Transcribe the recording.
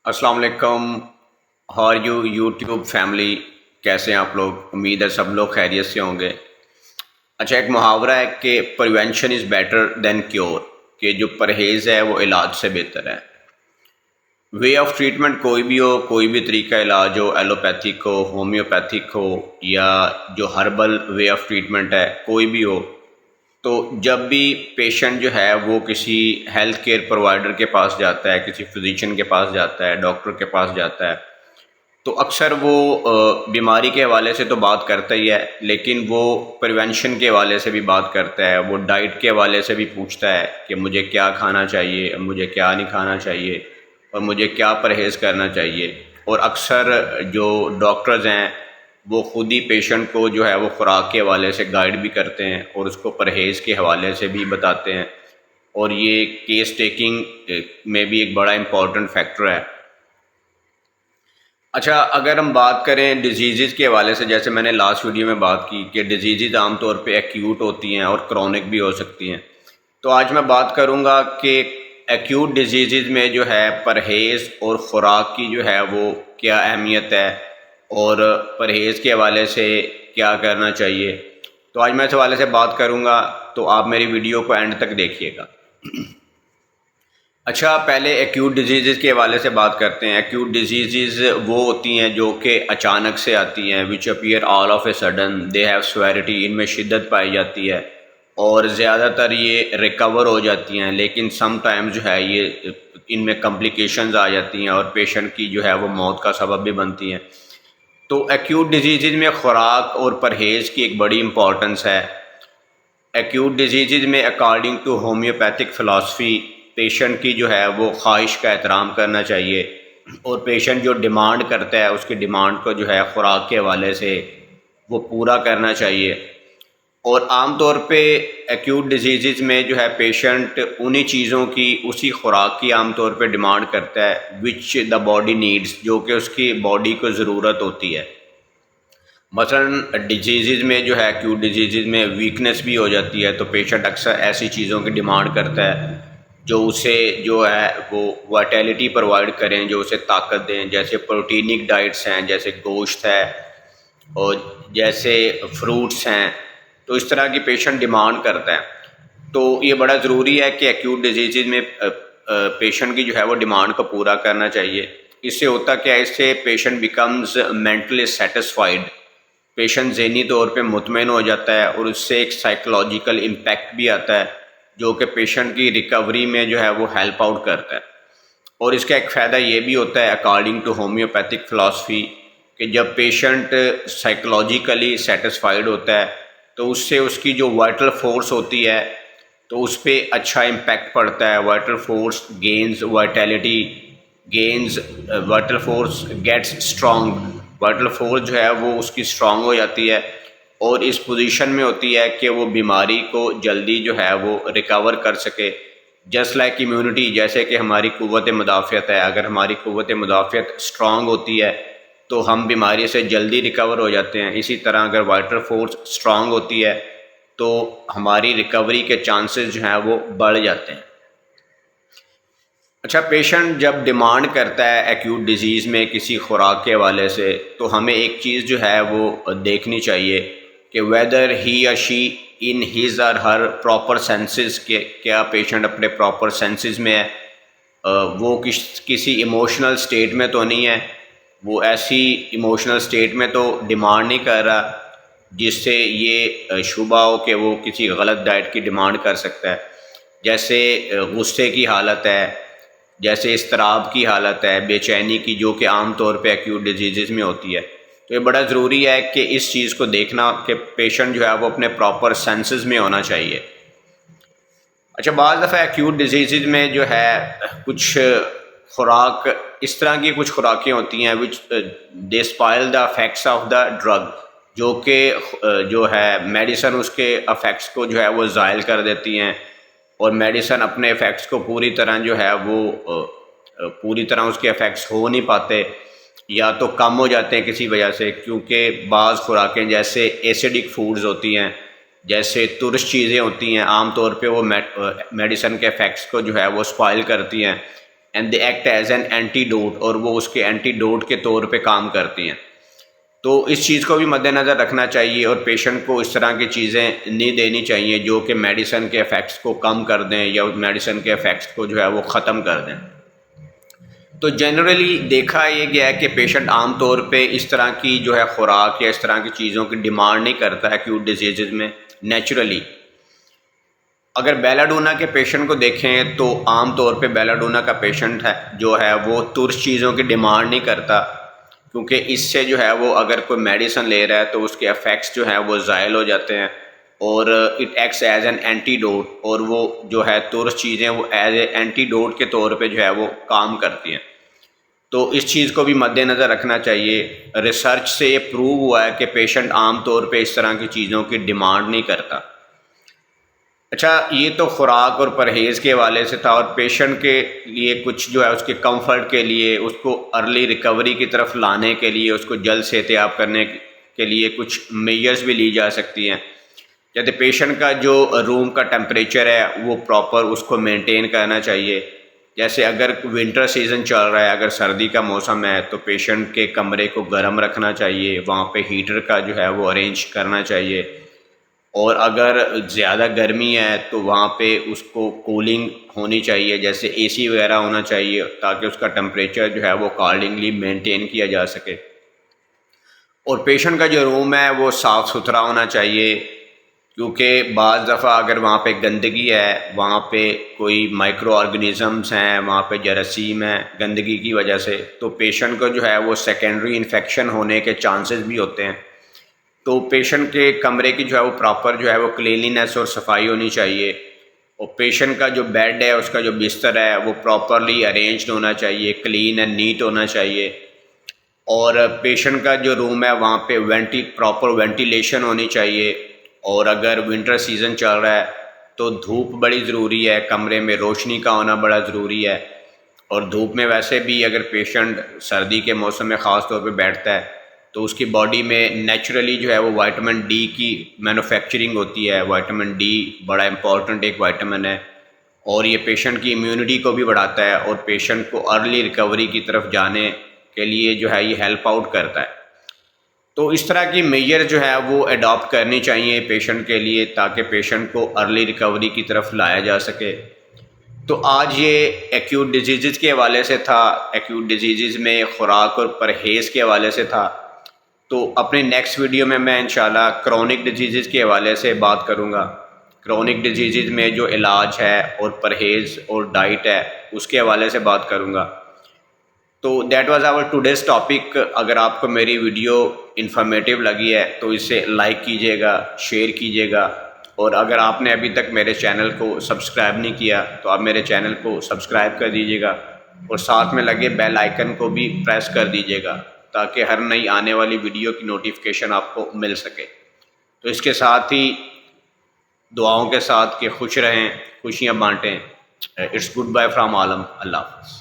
السلام علیکم. How are you YouTube family? کیسے ہیں آپ لوگ؟ امید ہے سب لوگ خیریت سے ہوں گے. اچھا، ایک محاورہ ہے کہ prevention is better than cure, کہ جو پرہیز ہے وہ علاج سے بہتر ہے. وے آف ٹریٹمنٹ کوئی بھی ہو، کوئی بھی طریقہ علاج ہو، ایلوپیتھک ہو، ہومیوپیتھک ہو، یا جو ہربل وے آف ٹریٹمنٹ ہے کوئی بھی ہو، تو جب بھی پیشنٹ جو ہے وہ کسی ہیلتھ کیئر پرووائڈر کے پاس جاتا ہے، کسی فزیشین کے پاس جاتا ہے، ڈاکٹر کے پاس جاتا ہے، تو اکثر وہ بیماری کے حوالے سے تو بات کرتا ہی ہے، لیکن وہ پریونشن کے حوالے سے بھی بات کرتا ہے. وہ ڈائٹ کے حوالے سے بھی پوچھتا ہے کہ مجھے کیا کھانا چاہیے، مجھے کیا نہیں کھانا چاہیے، اور مجھے کیا پرہیز کرنا چاہیے. اور اکثر جو ڈاکٹرز ہیں وہ خود ہی پیشنٹ کو جو ہے وہ خوراک کے حوالے سے گائیڈ بھی کرتے ہیں اور اس کو پرہیز کے حوالے سے بھی بتاتے ہیں. اور یہ کیس ٹیکنگ میں بھی ایک بڑا امپورٹنٹ فیکٹر ہے. اچھا، اگر ہم بات کریں ڈیزیزز کے حوالے سے، جیسے میں نے لاسٹ ویڈیو میں بات کی کہ ڈیزیزز عام طور پہ ایکیوٹ ہوتی ہیں اور کرونک بھی ہو سکتی ہیں، تو آج میں بات کروں گا کہ ایکیوٹ ڈیزیزز میں جو ہے پرہیز اور خوراک کی جو ہے وہ کیا اہمیت ہے، اور پرہیز کے حوالے سے کیا کرنا چاہیے. تو آج میں اس حوالے سے بات کروں گا، تو آپ میری ویڈیو کو اینڈ تک دیکھیے گا. اچھا، پہلے ایکیوٹ ڈیزیزز کے حوالے سے بات کرتے ہیں. ایکیوٹ ڈیزیزز وہ ہوتی ہیں جو کہ اچانک سے آتی ہیں، which appear all of a sudden, they have severity, ان میں شدت پائی جاتی ہے اور زیادہ تر یہ ریکور ہو جاتی ہیں، لیکن سم ٹائم جو ہے یہ ان میں کمپلیکیشنز آ جاتی ہیں اور پیشنٹ کی جو ہے وہ موت کا سبب بھی بنتی ہیں. تو ایکیوٹ ڈیزیزز میں خوراک اور پرہیز کی ایک بڑی امپورٹنس ہے. ایکیوٹ ڈیزیزز میں according to homeopathic philosophy patient کی جو ہے وہ خواہش کا احترام کرنا چاہیے، اور پیشنٹ جو ڈیمانڈ کرتا ہے اس کی ڈیمانڈ کو جو ہے خوراک کے حوالے سے وہ پورا کرنا چاہیے. اور عام طور پہ ایکیوٹ ڈیزیزز میں جو ہے پیشنٹ انہی چیزوں کی، اسی خوراک کی عام طور پہ ڈیمانڈ کرتا ہے وچ دا باڈی نیڈس، جو کہ اس کی باڈی کو ضرورت ہوتی ہے. مثلا ڈیزیزز میں جو ہے ایکیوٹ ڈیزیزز میں ویکنس بھی ہو جاتی ہے، تو پیشنٹ اکثر ایسی چیزوں کی ڈیمانڈ کرتا ہے جو اسے جو ہے وہ وائٹیلٹی پرووائڈ کریں، جو اسے طاقت دیں، جیسے پروٹینک ڈائٹس ہیں، جیسے گوشت ہے، اور جیسے فروٹس ہیں. تو اس طرح کی پیشنٹ ڈیمانڈ کرتا ہے. تو یہ بڑا ضروری ہے کہ ایکیوٹ ڈیزیزز میں پیشنٹ کی جو ہے وہ ڈیمانڈ کو پورا کرنا چاہیے. اس سے ہوتا کیا ہے، اس سے patient becomes mentally satisfied, patient ذہنی طور پہ مطمئن ہو جاتا ہے، اور اس سے ایک سائیکولوجیکل امپیکٹ بھی آتا ہے جو کہ پیشنٹ کی ریکوری میں جو ہے وہ ہیلپ آؤٹ کرتا ہے. اور اس کا ایک فائدہ یہ بھی ہوتا ہے اکارڈنگ ٹو ہومیوپیتھک فلاسفی کہ جب پیشنٹ سائیکولوجیکلی سیٹسفائیڈ ہوتا ہے تو اس سے اس کی جو وائٹل فورس ہوتی ہے تو اس پہ اچھا امپیکٹ پڑتا ہے. Vital force gains vitality, gains vital force gets strong. Vital force جو ہے وہ اس کی اسٹرانگ ہو جاتی ہے اور اس پوزیشن میں ہوتی ہے کہ وہ بیماری کو جلدی جو ہے وہ ریکور کر سکے. جسٹ لائک امیونٹی، جیسے کہ ہماری قوت مدافعت ہے، اگر ہماری قوت مدافعت اسٹرانگ ہوتی ہے تو ہم بیماری سے جلدی ریکور ہو جاتے ہیں. اسی طرح اگر وائٹل فورس اسٹرانگ ہوتی ہے تو ہماری ریکوری کے چانسز جو ہیں وہ بڑھ جاتے ہیں. اچھا، پیشنٹ جب ڈیمانڈ کرتا ہے ایکیوٹ ڈیزیز میں کسی خوراک کے حوالے سے، تو ہمیں ایک چیز جو ہے وہ دیکھنی چاہیے کہ ویدر ہی یا شی in his or Hare proper senses, کہ کیا پیشنٹ اپنے پراپر سینسز میں ہے، وہ کسی ایموشنل سٹیٹ میں تو نہیں ہے، وہ ایسی ایموشنل سٹیٹ میں تو ڈیمانڈ نہیں کر رہا جس سے یہ شبہ ہو کہ وہ کسی غلط ڈائٹ کی ڈیمانڈ کر سکتا ہے. جیسے غصے کی حالت ہے، جیسے اضطراب کی حالت ہے، بے چینی کی، جو کہ عام طور پہ ایکیوٹ ڈیزیزز میں ہوتی ہے. تو یہ بڑا ضروری ہے کہ اس چیز کو دیکھنا کہ پیشنٹ جو ہے وہ اپنے پراپر سینسز میں ہونا چاہیے. اچھا، بعض دفعہ ایکیوٹ ڈیزیزز میں جو ہے کچھ خوراک، اس طرح کی کچھ خوراکیں ہوتی ہیں which they spoil the effects of the drug, جو کہ جو ہے میڈیسن اس کے افیکٹس کو جو ہے وہ زائل کر دیتی ہیں، اور میڈیسن اپنے افیکٹس کو پوری طرح جو ہے وہ پوری طرح اس کے افیکٹس ہو نہیں پاتے، یا تو کم ہو جاتے ہیں کسی وجہ سے، کیونکہ بعض خوراکیں جیسے ایسیڈک فوڈز ہوتی ہیں، جیسے ترش چیزیں ہوتی ہیں، عام طور پہ وہ میڈیسن کے افیکٹس کو جو ہے وہ اسپائل کرتی ہیں. And they act as an antidote, اور وہ اس کے اینٹی ڈوٹ کے طور پہ کام کرتی ہیں. تو اس چیز کو بھی مد نظر رکھنا چاہیے، اور پیشنٹ کو اس طرح کی چیزیں نہیں دینی چاہیے جو کہ میڈیسن کے ایفیکٹس کو کم کر دیں یا میڈیسن کے ایفیکٹس کو جو ہے وہ ختم کر دیں. تو جنرلی دیکھا یہ گیا ہے کہ پیشنٹ عام طور پہ اس طرح کی جو ہے خوراک یا اس طرح کی چیزوں کی ڈیمانڈ نہیں کرتا ہے ایکیوٹ ڈیزیزز میں نیچرلی. اگر بیلاڈونا کے پیشنٹ کو دیکھیں تو عام طور پہ بیلاڈونا کا پیشنٹ ہے جو ہے وہ ترش چیزوں کی ڈیمانڈ نہیں کرتا، کیونکہ اس سے جو ہے وہ اگر کوئی میڈیسن لے رہا ہے تو اس کے افیکٹس جو ہیں وہ زائل ہو جاتے ہیں، اور it acts as an antidote, اور وہ جو ہے ترش چیزیں وہ ایز اے اینٹی ڈوٹ کے طور پہ جو ہے وہ کام کرتی ہیں. تو اس چیز کو بھی مد نظر رکھنا چاہیے. ریسرچ سے یہ پروو ہوا ہے کہ پیشنٹ عام طور پہ اس طرح کی چیزوں کی ڈیمانڈ نہیں کرتا. اچھا، یہ تو خوراک اور پرہیز کے حوالے سے تھا، اور پیشنٹ کے لیے کچھ جو ہے اس کے کمفرٹ کے لیے، اس کو ارلی ریکوری کی طرف لانے کے لیے، اس کو جلد صحتیاب کرنے کے لیے کچھ میجرز بھی لی جا سکتی ہیں. جیسے پیشنٹ کا جو روم کا ٹمپریچر ہے وہ پراپر اس کو مینٹین کرنا چاہیے. جیسے اگر ونٹر سیزن چل رہا ہے، اگر سردی کا موسم ہے تو پیشنٹ کے کمرے کو گرم رکھنا چاہیے، وہاں پہ ہیٹر کا جو ہے وہ ارینج کرنا چاہیے. اور اگر زیادہ گرمی ہے تو وہاں پہ اس کو کولنگ ہونی چاہیے، جیسے اے سی وغیرہ ہونا چاہیے تاکہ اس کا ٹمپریچر جو ہے وہ اکارڈنگلی مینٹین کیا جا سکے. اور پیشنٹ کا جو روم ہے وہ صاف ستھرا ہونا چاہیے، کیونکہ بعض دفعہ اگر وہاں پہ گندگی ہے، وہاں پہ کوئی مائکرو آرگنزمس ہیں، وہاں پہ جراثیم ہیں گندگی کی وجہ سے، تو پیشنٹ کو جو ہے وہ سیکنڈری انفیکشن ہونے کے چانسز بھی ہوتے ہیں. تو پیشنٹ کے کمرے کی جو ہے وہ پراپر جو ہے وہ کلینلینس اور صفائی ہونی چاہیے. اور پیشنٹ کا جو بیڈ ہے، اس کا جو بستر ہے وہ پراپرلی ارینجڈ ہونا چاہیے، کلین اینڈ نیٹ ہونا چاہیے. اور پیشنٹ کا جو روم ہے وہاں پہ پراپر وینٹیلیشن ہونی چاہیے. اور اگر ونٹر سیزن چل رہا ہے تو دھوپ بڑی ضروری ہے، کمرے میں روشنی کا ہونا بڑا ضروری ہے. اور دھوپ میں ویسے بھی اگر پیشنٹ سردی کے موسم میں خاص طور پہ بیٹھتا ہے تو اس کی باڈی میں نیچرلی جو ہے وہ وائٹامن ڈی کی مینوفیکچرنگ ہوتی ہے. وائٹامن ڈی بڑا امپورٹنٹ ایک وائٹامن ہے، اور یہ پیشنٹ کی امیونٹی کو بھی بڑھاتا ہے، اور پیشنٹ کو ارلی ریکوری کی طرف جانے کے لیے جو ہے یہ ہیلپ آؤٹ کرتا ہے. تو اس طرح کی میجر جو ہے وہ اڈاپٹ کرنی چاہیے پیشنٹ کے لیے، تاکہ پیشنٹ کو ارلی ریکوری کی طرف لایا جا سکے. تو آج یہ ایکیوٹ ڈیزیزز کے حوالے سے تھا، ایکیوٹ ڈیزیزز میں خوراک اور پرہیز کے حوالے سے تھا. تو اپنے نیکسٹ ویڈیو میں انشاءاللہ کرونک ڈیزیزز کے حوالے سے بات کروں گا. کرونک ڈیزیزز میں جو علاج ہے اور پرہیز اور ڈائٹ ہے اس کے حوالے سے بات کروں گا. تو that was our today's topic. اگر آپ کو میری ویڈیو انفارمیٹیو لگی ہے تو اسے لائک کیجیے گا، شیئر کیجیے گا. اور اگر آپ نے ابھی تک میرے چینل کو سبسکرائب نہیں کیا تو آپ میرے چینل کو سبسکرائب کر دیجیے گا، اور ساتھ میں لگے بیل آئیکن کو بھی پریس کر دیجیے گا تاکہ ہر نئی آنے والی ویڈیو کی نوٹیفیکیشن آپ کو مل سکے. تو اس کے ساتھ ہی دعاؤں کے ساتھ کہ خوش رہیں، خوشیاں بانٹیں. اٹس گڈ بائی فرام عالم. اللہ حافظ.